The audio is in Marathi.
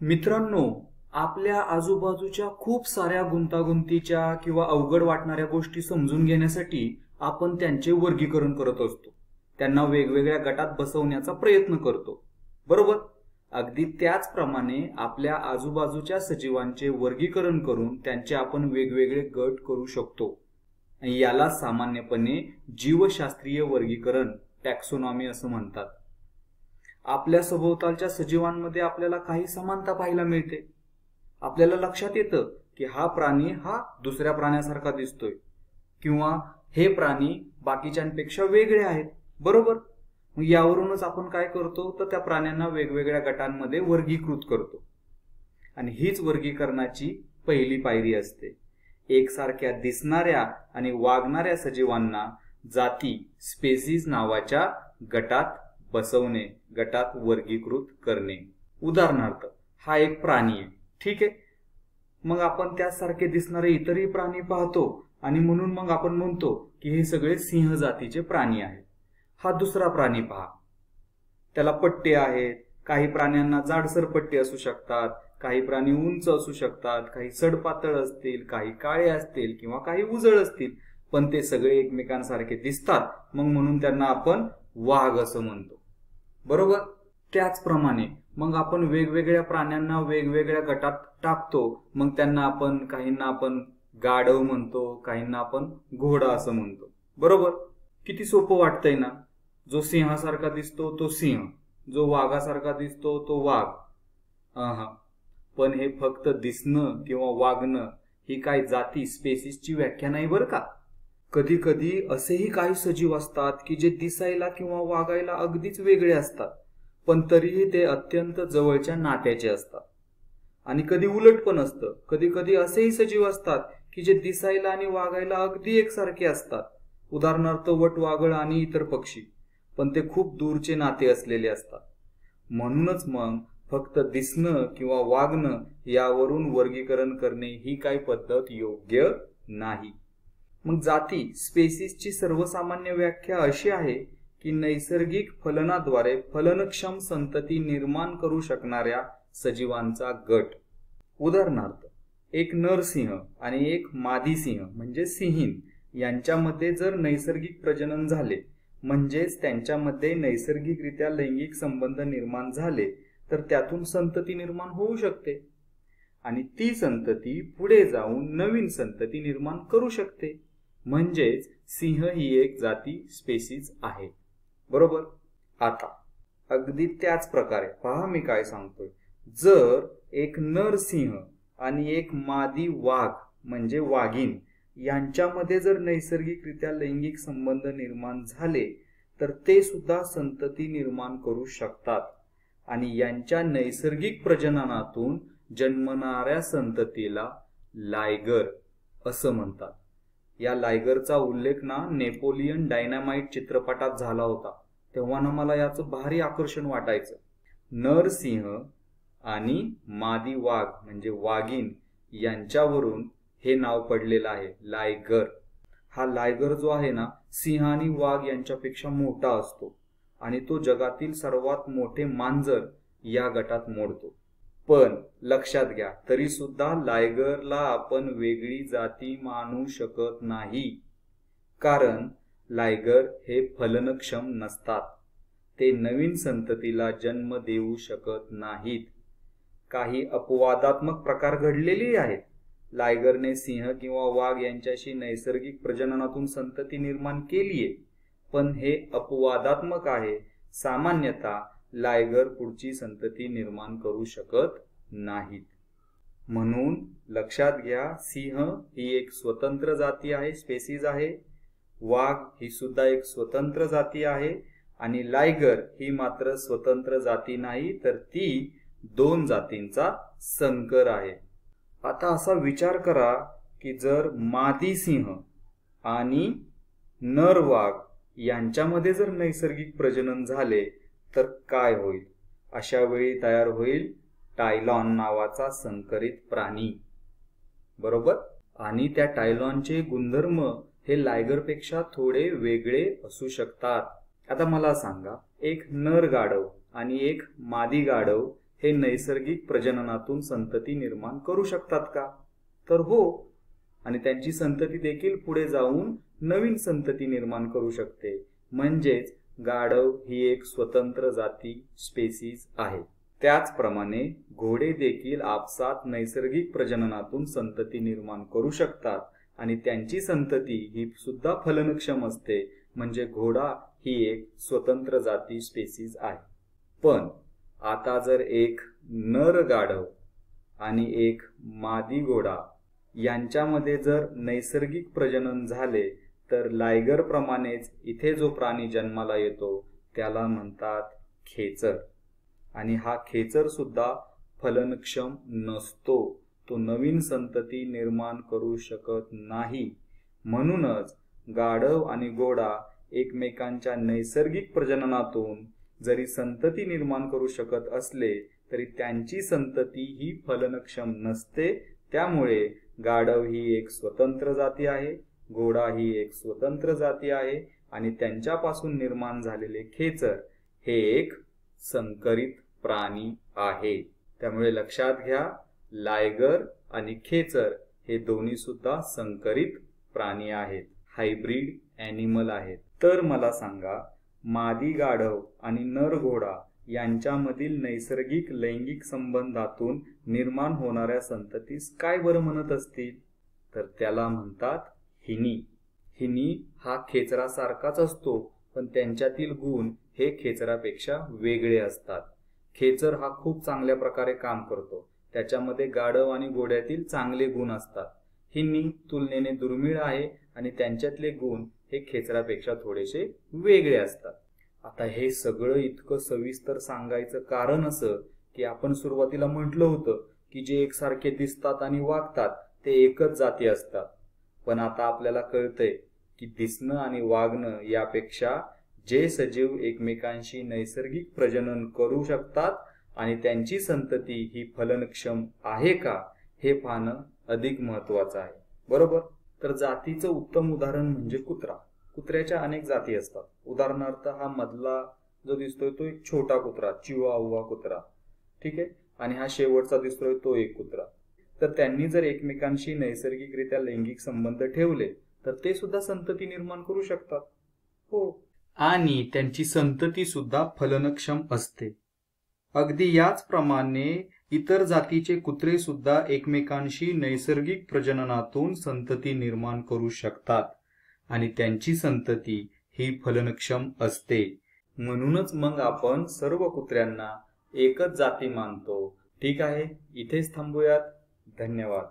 मित्रांनो, आपल्या आजूबाजूच्या खूप साऱ्या गुंतागुंतीच्या किंवा अवघड वाटणाऱ्या गोष्टी समजून घेण्यासाठी आपण त्यांचे वर्गीकरण करत असतो. त्यांना वेगवेगळ्या गटात बसवण्याचा प्रयत्न करतो. बरोबर? अगदी त्याचप्रमाणे आपल्या आजूबाजूच्या सजीवांचे वर्गीकरण करून त्यांचे आपण वेगवेगळे गट करू शकतो. याला सामान्यपणे जीवशास्त्रीय वर्गीकरण, टॅक्सोनॉमी असं म्हणतात. आपल्या सभोवतालच्या सजीवांमध्ये आपल्याला काही समानता पाहायला मिळते. आपल्याला लक्षात येतं की हा प्राणी हा दुसऱ्या प्राण्यासारखा दिसतोय किंवा हे प्राणी बाकीच्यांपेक्षा वेगळे आहेत. बरोबर? यावरूनच आपण काय करतो तर त्या प्राण्यांना वेगवेगळ्या गटांमध्ये वर्गीकृत करतो. आणि हीच वर्गीकरणाची पहिली पायरी असते. एकसारख्या दिसणाऱ्या आणि वागणाऱ्या सजीवांना जाती, स्पेसीज नावाच्या गटात बसवणे, गटात वर्गीकृत करणे. उदाहरणार्थ, हा एक प्राणी आहे, ठीक आहे. मग आपण त्यासारखे दिसणारे इतरही प्राणी पाहतो आणि म्हणून मग आपण म्हणतो की हे सगळे सिंह जातीचे प्राणी आहेत. हा दुसरा प्राणी पहा, त्याला पट्टे आहेत. काही प्राण्यांना जाडसर पट्टे असू शकतात, काही प्राणी उंच असू शकतात, काही सडपातळ असतील, काही काळे असतील किंवा काही उजळ असतील, पण ते सगळे एकमेकांसारखे दिसतात. मग म्हणून त्यांना आपण वाघ असं म्हणतो. बरोबर? त्याचप्रमाणे मग आपण वेगवेगळ्या प्राण्यांना वेगवेगळ्या गटात टाकतो. मग त्यांना आपण, काहींना आपण गाढव म्हणतो, काहींना आपण घोडा असं म्हणतो. बरोबर? किती सोपं वाटतंय ना. जो सिंहासारखा दिसतो तो सिंह, जो वाघासारखा दिसतो तो वाघ. पण हे फक्त दिसणं किंवा वागणं ही काय जाती, स्पेसीसची व्याख्या नाही बरं का. कधी कधी असेही काही सजीव असतात की जे दिसायला किंवा वागायला अगदीच वेगळे असतात, पण तरीही ते अत्यंत जवळच्या नात्याचे असतात. आणि कधी उलट पण असतं. कधी कधी असेही सजीव असतात की जे दिसायला आणि वागायला अगदी एकसारखे असतात. उदाहरणार्थ वटवाघळ आणि इतर पक्षी, पण ते खूप दूरचे नाते असलेले असतात. म्हणूनच मग फक्त दिसणं किंवा वागणं यावरून वर्गीकरण करणे ही काही पद्धत योग्य नाही. मग जाती, स्पेसीसची सर्वसामान्य व्याख्या अशी आहे की नैसर्गिक फलनाद्वारे फलनक्षम संतती निर्माण करू शकणाऱ्या सजीवांचा गट. उदाहरणार्थ, एक नरसिंह आणि एक मादी सिंह म्हणजे सिंहीण यांच्यामध्ये जर नैसर्गिक प्रजनन झाले, म्हणजेच त्यांच्यामध्ये नैसर्गिकरित्या लैंगिक संबंध निर्माण झाले, तर त्यातून संतती निर्माण होऊ शकते. आणि ती संतती पुढे जाऊन नवीन संतती निर्माण करू शकते. म्हणजेच सिंह ही एक जाती, स्पेसीज आहे. बरोबर? आता अगदी त्याच प्रकारे पहा मी काय सांगतोय. जर एक नर सिंह आणि एक मादी वाघ म्हणजे वाघीण यांच्यामध्ये जर नैसर्गिकरित्या लैंगिक संबंध निर्माण झाले, तर ते सुद्धा संतती निर्माण करू शकतात. आणि यांच्या नैसर्गिक प्रजननातून जन्मणाऱ्या संततीला लायगर असं म्हणतात. या लायगरचा उल्लेख ना नेपोलियन डायनामाइट चित्रपटात झाला होता. तेव्हा ना मला याचं भारी आकर्षण वाटायचं. नरसिंह आणि मादी वाघ म्हणजे वाघीण यांच्यावरून हे नाव पडलेलं आहे, लायगर. हा लायगर जो आहे ना, सिंह आणि वाघ यांच्यापेक्षा मोठा असतो आणि तो जगातील सर्वात मोठे मांजर या गटात मोडतो. पण लक्षात घ्या, तरी सुद्धा लायगरला आपण वेगळी जाती मानू शकत नाही, कारण लायगर हे फलनक्षम नसतात. ते नवीन संततीला जन्म देऊ शकत नाहीत. काही अपवादात्मक प्रकार घडलेले आहेत. लायगरने सिंह किंवा वाघ यांच्याशी नैसर्गिक प्रजननातून संतती निर्माण केलीये, पण हे अपवादात्मक आहे. सामान्यतः लायगर पुढची संतती निर्माण करू शकत नाहीत. म्हणून लक्षात घ्या, सिंह ही एक स्वतंत्र जाती आहे, स्पेसीज आहे. वाघ ही सुद्धा एक स्वतंत्र जाती आहे आणि लायगर ही मात्र स्वतंत्र जाती नाही, तर ती दोन जातींचा संकर आहे. आता असा विचार करा की जर मादी सिंह आणि नर वाघ यांच्यामध्ये जर नैसर्गिक प्रजनन झाले तर काय होईल? अशा वेळी तयार होईल टायलॉन नावाचा संकरित प्राणी. बरोबर? आणि त्या टायलॉनचे गुणधर्म हे लायगरपेक्षा थोडे वेगळे असू शकतात. आता मला सांगा, एक नर गाढव आणि एक मादी गाढव हे नैसर्गिक प्रजननातून संतती निर्माण करू शकतात का? तर हो, आणि त्यांची संतती देखील पुढे जाऊन नवीन संतती निर्माण करू शकते. म्हणजेच गाढव ही एक स्वतंत्र जाती स्पेसीज आहे. त्याचप्रमाणे घोडे देखील आपसात नैसर्गिक प्रजननातून संतती निर्माण करू शकतात आणि त्यांची संतती ही सुद्धा फलनक्षम असते. म्हणजे घोडा ही एक स्वतंत्र जाती स्पेसीज आहे. पण आता जर एक नर गाढव आणि एक मादी घोडा यांच्यामध्ये जर नैसर्गिक प्रजनन झाले तर लायगर प्रमाणेच इथे जो प्राणी जन्माला येतो त्याला म्हणतात खेचर. आणि हा खेचर सुद्धा फलनक्षम नसतो, तो नवीन संतती निर्माण करू शकत नाही. म्हणूनच गाढव आणि घोडा एकमेकांच्या नैसर्गिक प्रजननातून जरी संतती निर्माण करू शकत असले तरी त्यांची संतती ही फलनक्षम नसते. त्यामुळे गाढव ही एक स्वतंत्र जाती आहे, घोडा ही एक स्वतंत्र जाती आहे आणि त्यांच्यापासून निर्माण झालेले खेचर हे एक संकरित प्राणी आहे. त्यामुळे लक्षात घ्या, लायगर आणि खेचर हे दोन्ही सुद्धा संकरित प्राणी आहेत, हायब्रिड ॲनिमल आहेत. तर मला सांगा, मादी गाढव आणि नर घोडा यांच्यामधील नैसर्गिक लैंगिक संबंधातून निर्माण होणाऱ्या संततीस काय बरं म्हणत असतील? तर त्याला म्हणतात हिनी. हिनी हा खेचरासारखाच असतो, पण त्यांच्यातील गुण हे खेचरापेक्षा वेगळे असतात. खेचर हा खूप चांगल्या प्रकारे काम करतो, त्याच्यामध्ये गाढव आणि घोड्यातील चांगले गुण असतात. हिनी तुलनेने दुर्मिळ आहे आणि त्यांच्यातले गुण हे खेचरापेक्षा थोडेसे वेगळे असतात. आता हे सगळं इतकं सविस्तर सांगायचं कारण असं की आपण सुरुवातीला म्हटलं होतं की जे एकसारखे दिसतात आणि वागतात ते एकच जाती असतात. पण आता आपल्याला कळतंय की दिसणं आणि वागणं यापेक्षा जे सजीव एकमेकांशी नैसर्गिक प्रजनन करू शकतात आणि त्यांची संतती ही फलनक्षम आहे का हे पाहणं अधिक महत्वाचं आहे. बरोबर? तर जातीचं उत्तम उदाहरण म्हणजे कुत्रा. कुत्र्याच्या अनेक जाती असतात. उदाहरणार्थ हा मधला जो दिसतोय तो एक छोटा कुत्रा, चिवाउवा कुत्रा, ठीक आहे, आणि हा शेवटचा दिसतोय तो एक कुत्रा. तर त्यांनी जर एकमेकांशी नैसर्गिकरित्या लैंगिक संबंध ठेवले तर ते सुद्धा संतती निर्माण करू शकतात. हो, आणि त्यांची संतती सुद्धा फलनक्षम असते. अगदी याचप्रमाणे इतर जातीचे कुत्रे सुद्धा एकमेकांशी नैसर्गिक प्रजननातून संतती निर्माण करू शकतात आणि त्यांची संतती ही फलनक्षम असते. म्हणूनच मग आपण सर्व कुत्र्यांना एकच जाती मानतो. ठीक आहे, इथेच थांबूयात. धन्यवाद.